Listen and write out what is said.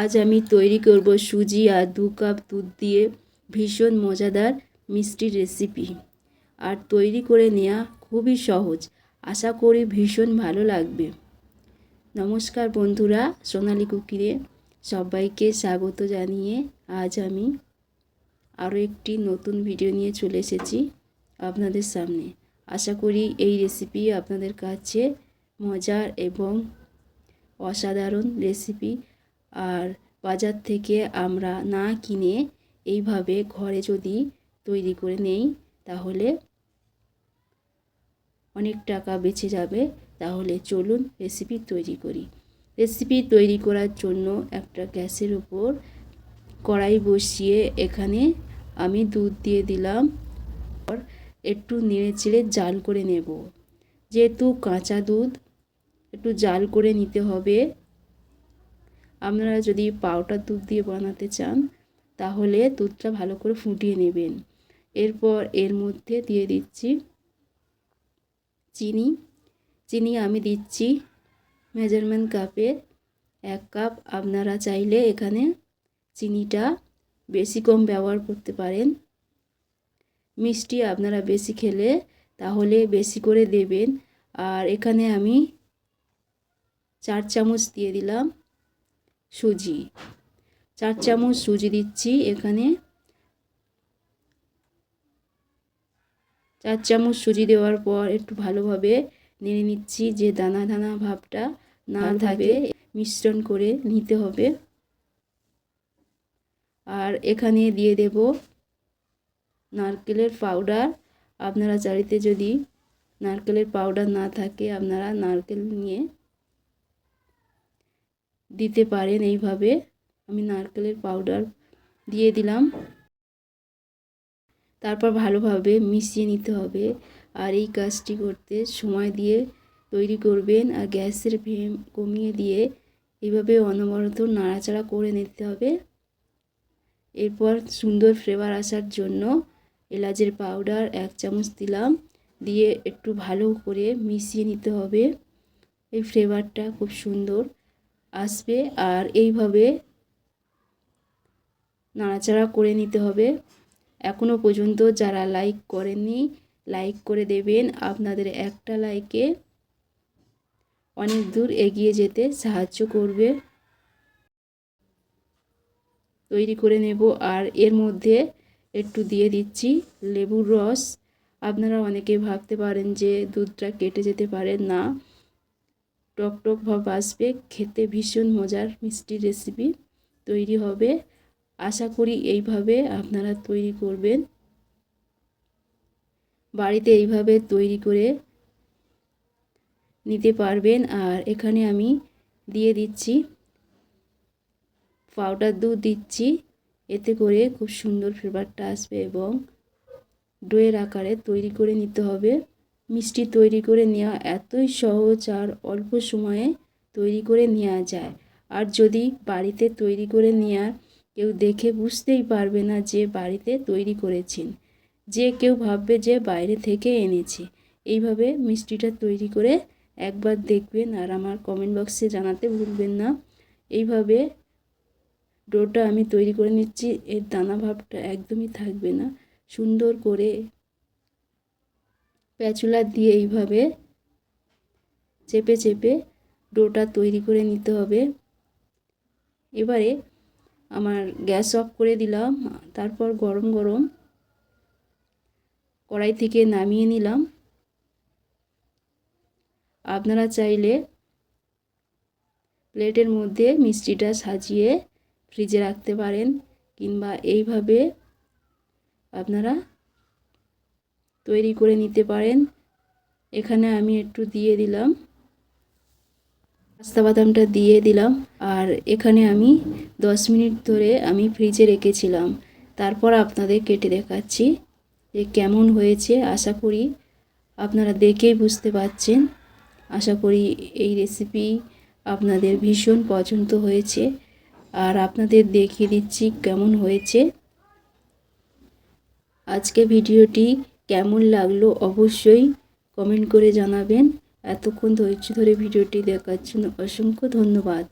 আজ আমি তৈরি করব সুজি আর 2 কাপ দুধ দিয়ে ভীষণ মজাদার মিষ্টি রেসিপি। আর তৈরি করে নেওয়া খুবই সহজ, আশা করি ভীষণ ভালো লাগবে। নমস্কার বন্ধুরা, সোনালী কুকিরে সবাইকে স্বাগত জানিয়ে আজ আমি আরও একটি নতুন ভিডিও নিয়ে চলে এসেছি আপনাদের সামনে। আশা করি এই রেসিপি আপনাদের কাছে মজার এবং অসাধারণ রেসিপি। আর বাজার থেকে আমরা না কিনে এইভাবে ঘরে যদি তৈরি করে নেই তাহলে অনেক টাকা বেঁচে যাবে। তাহলে চলুন রেসিপি তৈরি করি। রেসিপি তৈরি করার জন্য একটা গ্যাসের উপর কড়াই বসিয়ে এখানে আমি দুধ দিয়ে দিলাম। একটু নেড়ে চেড়ে জাল করে নেব। যেহেতু কাঁচা দুধ একটু জাল করে নিতে হবে। আপনারা যদি পাউডার দুধ দিয়ে বানাতে চান তাহলে দুধটা ভালো করে ফুটিয়ে নেবেন। এরপর এর মধ্যে দিয়ে দিচ্ছি চিনি আমি দিচ্ছি মেজারমেন্ট কাপে 1 কাপ। আপনারা চাইলে এখানে চিনিটা বেশি কম ব্যবহার করতে পারেন। মিষ্টি আপনারা বেশি খেলে তাহলে বেশি করে দেবেন। আর এখানে আমি 4 চামচ দিয়ে দিলাম সুজি। 4 চামচ সুজি দিচ্ছি এখানে। 4 চামচ সুজি দেওয়ার পর একটু ভালোভাবে নেড়ে নিচ্ছি, যে দানা দানা ভাবটা না থাকে মিশ্রণ করে নিতে হবে। আর এখানে দিয়ে দেব নারকেলের পাউডার। আপনারা বাড়িতে যদি নারকেলের পাউডার না থাকে আপনারা নারকেল নিয়ে দিতে পারেন। এইভাবে আমি নারকেলের পাউডার দিয়ে দিলাম। তারপর ভালোভাবে মিশিয়ে নিতে হবে। আর এই কাজটি করতে সময় দিয়ে তৈরি করবেন। আর গ্যাসের ফ্লেম কমিয়ে দিয়ে এইভাবে অনবরত নাড়াচাড়া করে নিতে হবে। এরপর সুন্দর ফ্লেভার আসার জন্য এলাচের পাউডার 1 চামচ দিলাম, দিয়ে একটু ভালো করে মিশিয়ে নিতে হবে। এই ফ্লেভারটা খুব সুন্দর আসবে। আর এইভাবে নাড়াচাড়া করে নিতে হবে। এখনও পর্যন্ত যারা লাইক করেননি লাইক করে দেবেন। আপনাদের একটা লাইকে অনেক দূর এগিয়ে যেতে সাহায্য করবে। তৈরি করে নেব। আর এর মধ্যে একটু দিয়ে দিচ্ছি লেবুর রস। আপনারা অনেকে ভাবতে পারেন যে দুধটা কেটে যেতে পারে, না, টক টক ভাব আসবে। খেতে ভীষণ মজার মিষ্টি রেসিপি তৈরি হবে। আশা করি এইভাবে আপনারা তৈরি করবেন। বাড়িতে এইভাবে তৈরি করে নিতে পারবেন। আর এখানে আমি দিয়ে দিচ্ছি পাউডার দুধ দিচ্ছি, এতে করে খুব সুন্দর ফ্লেভারটা আসবে এবং ডোয়ের আকারে তৈরি করে নিতে হবে। মিষ্টি তৈরি করে নেওয়া এতই সহজ আর অল্প সময়ে তৈরি করে নেওয়া যায়। আর যদি বাড়িতে তৈরি করে নেওয়ার কেউ দেখে বুঝতেই পারবে না যে বাড়িতে তৈরি করেছেন, যে কেউ ভাববে যে বাইরে থেকে এনেছে। এইভাবে মিষ্টিটা তৈরি করে একবার দেখবেন আর আমার কমেন্ট বক্সে জানাতে ভুলবেন না। এইভাবে ডোটা আমি তৈরি করে নিচ্ছি। এর দানা ভাবটা একদমই থাকবে না। সুন্দর করে প্যাচুলা দিয়ে এইভাবে চেপে চেপে ডোটা তৈরি করে নিতে হবে। এবারে আমার গ্যাস অফ করে দিলাম। তারপর গরম গরম কড়াই থেকে নামিয়ে নিলাম। আপনারা চাইলে প্লেটের মধ্যে মিষ্টিটা সাজিয়ে ফ্রিজে রাখতে পারেন, কিংবা এইভাবে আপনারা তৈরি করে নিতে পারেন। এখানে আমি একটু দিয়ে দিলাম পেস্তা বাদামটা দিয়ে দিলাম। আর এখানে আমি 10 মিনিট ধরে আমি ফ্রিজে রেখেছিলাম। তারপর আপনাদের কেটে দেখাচ্ছি যে কেমন হয়েছে। আশা করি আপনারা দেখেই বুঝতে পারছেন। আশা করি এই রেসিপি আপনাদের ভীষণ পছন্দ হয়েছে। আর আপনাদের দেখিয়ে দিচ্ছি কেমন হয়েছে। আজকে ভিডিওটি কেমন লাগলো অবশ্যই কমেন্ট করে জানাবেন। এতক্ষণ ধৈর্য ধরে ভিডিওটি দেখার জন্য অসংখ্য ধন্যবাদ।